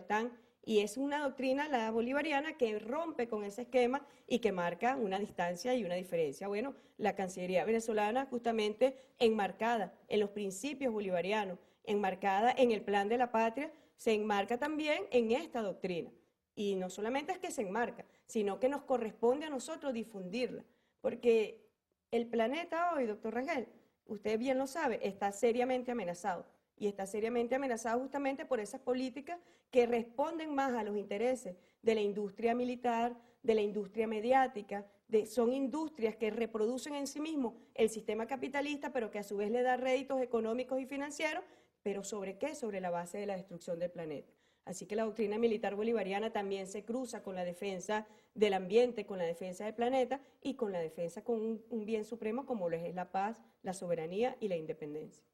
OTAN, y es una doctrina, la bolivariana, que rompe con ese esquema y que marca una distancia y una diferencia. Bueno, la Cancillería venezolana justamente enmarcada en los principios bolivarianos, enmarcada en el plan de la patria, se enmarca también en esta doctrina. Y no solamente es que se enmarca, sino que nos corresponde a nosotros difundirla, porque el planeta hoy, doctor Rangel, usted bien lo sabe, está seriamente amenazado. Y está seriamente amenazado justamente por esas políticas que responden más a los intereses de la industria militar, de la industria mediática, son industrias que reproducen en sí mismos el sistema capitalista, pero que a su vez le da réditos económicos y financieros, pero ¿sobre qué? Sobre la base de la destrucción del planeta. Así que la doctrina militar bolivariana también se cruza con la defensa del ambiente, con la defensa del planeta y con la defensa con un bien supremo como lo es la paz, la soberanía y la independencia.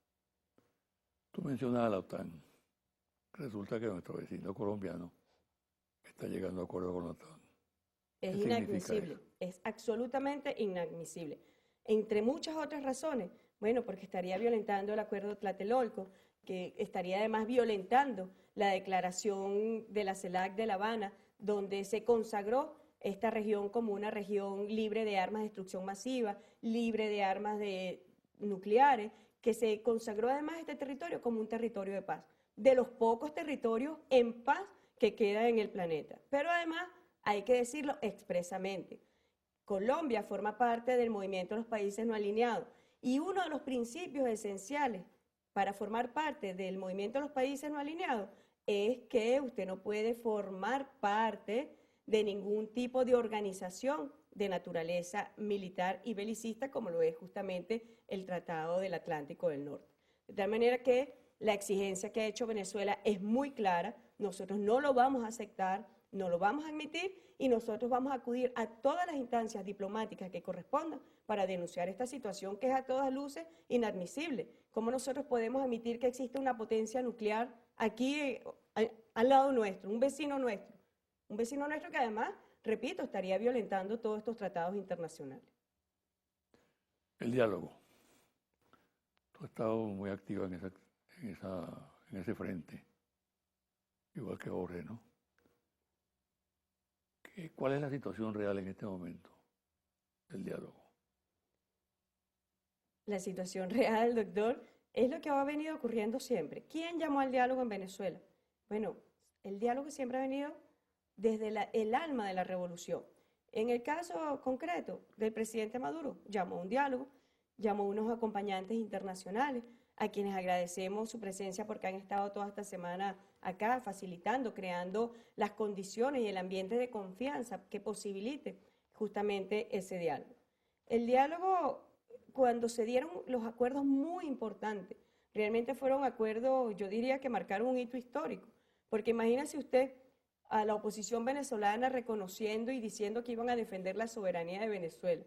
Tú mencionas a la OTAN. Resulta que nuestro vecino colombiano está llegando a acuerdo con la OTAN. Es inadmisible, es absolutamente inadmisible. Entre muchas otras razones, bueno, porque estaría violentando el acuerdo de Tlatelolco, que estaría además violentando la declaración de la CELAC de La Habana, donde se consagró esta región como una región libre de armas de destrucción masiva, libre de armas nucleares, que se consagró además este territorio como un territorio de paz, de los pocos territorios en paz que quedan en el planeta. Pero además, hay que decirlo expresamente, Colombia forma parte del movimiento de los países no alineados y uno de los principios esenciales para formar parte del movimiento de los países no alineados es que usted no puede formar parte de ningún tipo de organización de naturaleza militar y belicista, como lo es justamente el Tratado del Atlántico del Norte. De tal manera que la exigencia que ha hecho Venezuela es muy clara, nosotros no lo vamos a aceptar, no lo vamos a admitir y nosotros vamos a acudir a todas las instancias diplomáticas que correspondan para denunciar esta situación que es a todas luces inadmisible. ¿Cómo nosotros podemos admitir que existe una potencia nuclear aquí al lado nuestro, un vecino nuestro? Un vecino nuestro que además, repito, estaría violentando todos estos tratados internacionales. El diálogo. Tú has estado muy activa en ese frente, igual que Jorge, ¿no? ¿Cuál es la situación real en este momento del diálogo? La situación real, doctor, es lo que ha venido ocurriendo siempre. ¿Quién llamó al diálogo en Venezuela? Bueno, el diálogo siempre ha venido desde el alma de la revolución. En el caso concreto del presidente Maduro, llamó a un diálogo, llamó a unos acompañantes internacionales, a quienes agradecemos su presencia porque han estado toda esta semana acá facilitando, creando las condiciones y el ambiente de confianza que posibilite justamente ese diálogo. El diálogo, cuando se dieron los acuerdos muy importantes, realmente fueron acuerdos, yo diría que marcaron un hito histórico, porque imagínese usted a la oposición venezolana reconociendo y diciendo que iban a defender la soberanía de Venezuela.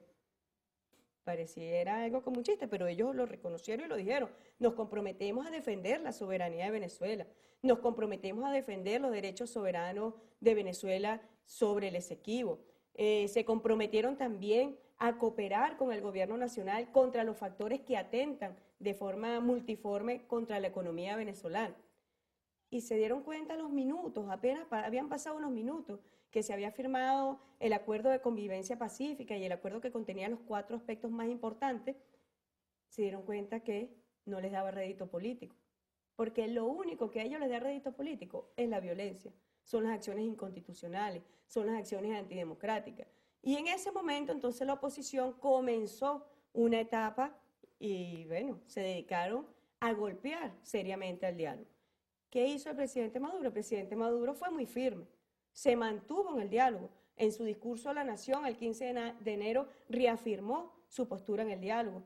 Pareciera algo como un chiste, pero ellos lo reconocieron y lo dijeron. Nos comprometemos a defender la soberanía de Venezuela, nos comprometemos a defender los derechos soberanos de Venezuela sobre el Esequibo. Se comprometieron también a cooperar con el gobierno nacional contra los factores que atentan de forma multiforme contra la economía venezolana. Y se dieron cuenta a los minutos, apenas habían pasado unos minutos, que se había firmado el acuerdo de convivencia pacífica y el acuerdo que contenía los 4 aspectos más importantes, se dieron cuenta que no les daba rédito político. Porque lo único que a ellos les da rédito político es la violencia, son las acciones inconstitucionales, son las acciones antidemocráticas. Y en ese momento entonces la oposición comenzó una etapa y bueno, se dedicaron a golpear seriamente al diálogo. ¿Qué hizo el presidente Maduro? El presidente Maduro fue muy firme, se mantuvo en el diálogo. En su discurso a la Nación, el 15 de enero, reafirmó su postura en el diálogo.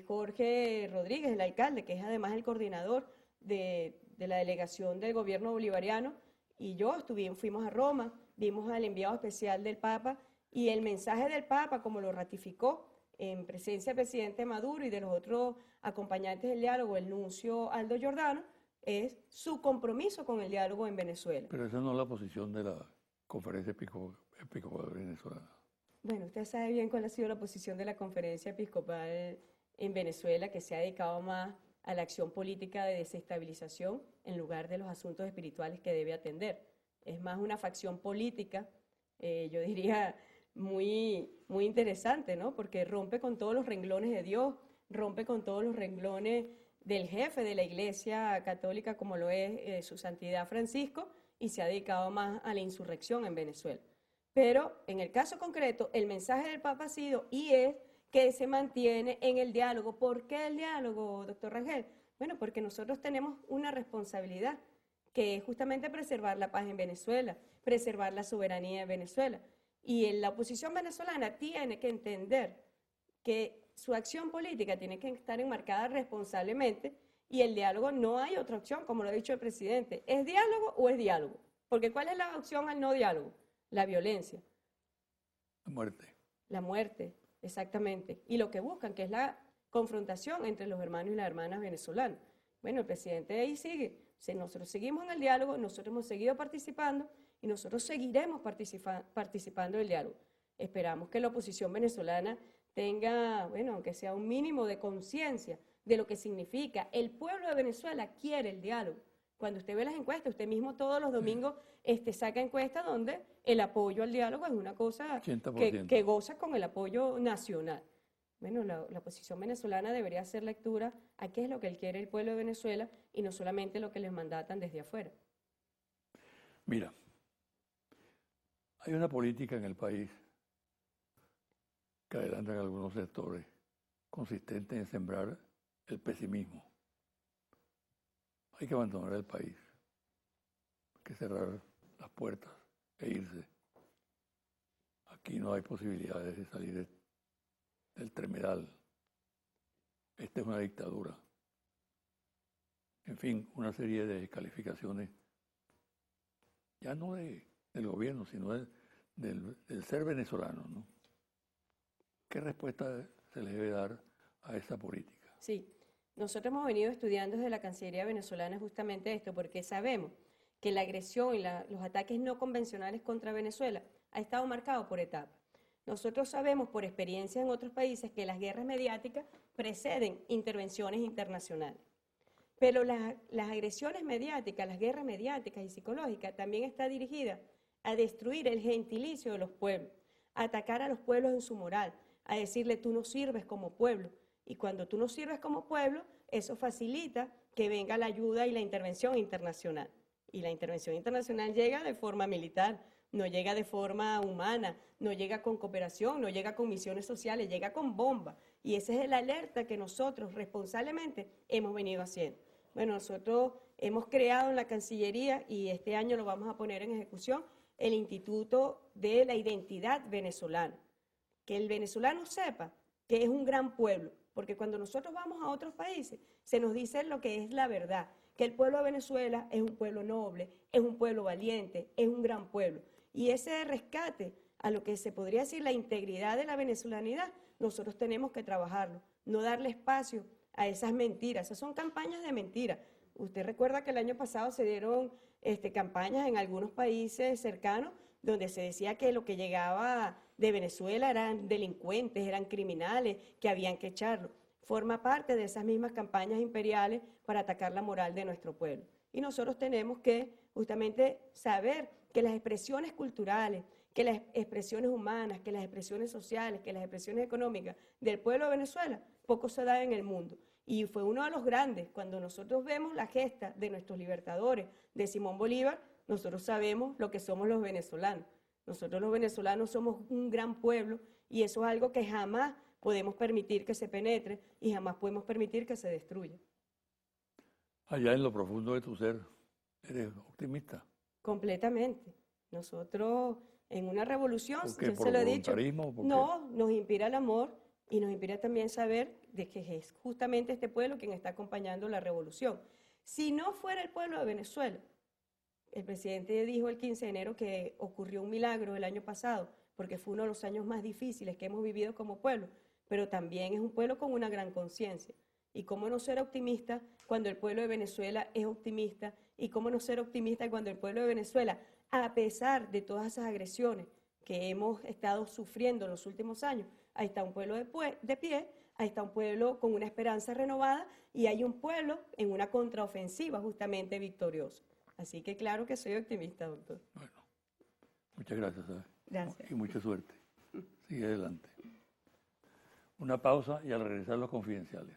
Jorge Rodríguez, el alcalde, que es además el coordinador de la delegación del gobierno bolivariano, y yo fuimos a Roma, vimos al enviado especial del Papa, y el mensaje del Papa, como lo ratificó en presencia del presidente Maduro y de los otros acompañantes del diálogo, el nuncio Aldo Giordano, es su compromiso con el diálogo en Venezuela. Pero esa no es la posición de la Conferencia Episcopal Venezolana. Bueno, usted sabe bien cuál ha sido la posición de la Conferencia Episcopal en Venezuela, que se ha dedicado más a la acción política de desestabilización en lugar de los asuntos espirituales que debe atender. Es más una facción política, yo diría, muy interesante, ¿no? Porque rompe con todos los renglones de Dios, rompe con todos los renglones del jefe de la Iglesia Católica, como lo es su Santidad Francisco, y se ha dedicado más a la insurrección en Venezuela. Pero en el caso concreto, el mensaje del Papa ha sido y es que se mantiene en el diálogo. ¿Por qué el diálogo, doctor Rangel? Bueno, porque nosotros tenemos una responsabilidad, que es justamente preservar la paz en Venezuela, preservar la soberanía de Venezuela. Y la oposición venezolana tiene que entender que su acción política tiene que estar enmarcada responsablemente y el diálogo no hay otra opción, como lo ha dicho el presidente. ¿Es diálogo o es diálogo? Porque ¿cuál es la opción al no diálogo? La violencia. La muerte. La muerte, exactamente. Y lo que buscan, que es la confrontación entre los hermanos y las hermanas venezolanas. Bueno, el presidente ahí sigue. Nosotros seguimos en el diálogo, nosotros hemos seguido participando y nosotros seguiremos participando del diálogo. Esperamos que la oposición venezolana tenga, bueno, aunque sea un mínimo de conciencia de lo que significa. El pueblo de Venezuela quiere el diálogo. Cuando usted ve las encuestas, usted mismo todos los domingos saca encuestas donde el apoyo al diálogo es una cosa que goza con el apoyo nacional. Bueno, la oposición venezolana debería hacer lectura a qué es lo que quiere el pueblo de Venezuela y no solamente lo que les mandatan desde afuera. Mira, hay una política en el país que adelantan algunos sectores consistente en sembrar el pesimismo. Hay que abandonar el país, hay que cerrar las puertas e irse. Aquí no hay posibilidades de salir del tremedal. Esta es una dictadura. En fin, una serie de descalificaciones, ya no del gobierno, sino del ser venezolano, ¿no? ¿Qué respuesta se le debe dar a esa política? Sí, nosotros hemos venido estudiando desde la Cancillería venezolana justamente esto, porque sabemos que la agresión y los ataques no convencionales contra Venezuela ha estado marcado por etapas. Nosotros sabemos por experiencia en otros países que las guerras mediáticas preceden intervenciones internacionales. Pero las agresiones mediáticas, las guerras mediáticas y psicológicas también está dirigida a destruir el gentilicio de los pueblos, a atacar a los pueblos en su moral, a decirle tú no sirves como pueblo. Y cuando tú no sirves como pueblo, eso facilita que venga la ayuda y la intervención internacional. Y la intervención internacional llega de forma militar, no llega de forma humana, no llega con cooperación, no llega con misiones sociales, llega con bombas. Y esa es la alerta que nosotros responsablemente hemos venido haciendo. Bueno, nosotros hemos creado en la Cancillería, y este año lo vamos a poner en ejecución, el Instituto de la Identidad Venezolana. Que el venezolano sepa que es un gran pueblo, porque cuando nosotros vamos a otros países, se nos dice lo que es la verdad, que el pueblo de Venezuela es un pueblo noble, es un pueblo valiente, es un gran pueblo. Y ese rescate a lo que se podría decir la integridad de la venezolanidad, nosotros tenemos que trabajarlo, no darle espacio a esas mentiras. Esas son campañas de mentiras. Usted recuerda que el año pasado se dieron campañas en algunos países cercanos donde se decía que lo que llegaba de Venezuela eran delincuentes, eran criminales, que habían que echarlo. Forma parte de esas mismas campañas imperiales para atacar la moral de nuestro pueblo. Y nosotros tenemos que justamente saber que las expresiones culturales, que las expresiones humanas, que las expresiones sociales, que las expresiones económicas del pueblo de Venezuela poco se dan en el mundo. Y fue uno de los grandes, cuando nosotros vemos la gesta de nuestros libertadores, de Simón Bolívar, nosotros sabemos lo que somos los venezolanos. Nosotros los venezolanos somos un gran pueblo y eso es algo que jamás podemos permitir que se penetre y jamás podemos permitir que se destruya. Allá en lo profundo de tu ser, ¿eres optimista? Completamente. Nosotros en una revolución, ¿Por qué? yo ¿Por se lo he dicho, voluntarismo? ¿Por no, nos inspira el amor y nos inspira también saber de que es justamente este pueblo quien está acompañando la revolución. Si no fuera el pueblo de Venezuela, el presidente dijo el 15 de enero que ocurrió un milagro el año pasado, porque fue uno de los años más difíciles que hemos vivido como pueblo, pero también es un pueblo con una gran conciencia. ¿Y cómo no ser optimista cuando el pueblo de Venezuela es optimista? ¿Y cómo no ser optimista cuando el pueblo de Venezuela, a pesar de todas esas agresiones que hemos estado sufriendo en los últimos años, ahí está un pueblo de pie, ahí está un pueblo con una esperanza renovada y hay un pueblo en una contraofensiva justamente victorioso. Así que claro que soy optimista, doctor. Bueno, muchas gracias, ¿sabes? Gracias. Y mucha suerte. Sigue adelante. Una pausa y al regresar los confidenciales.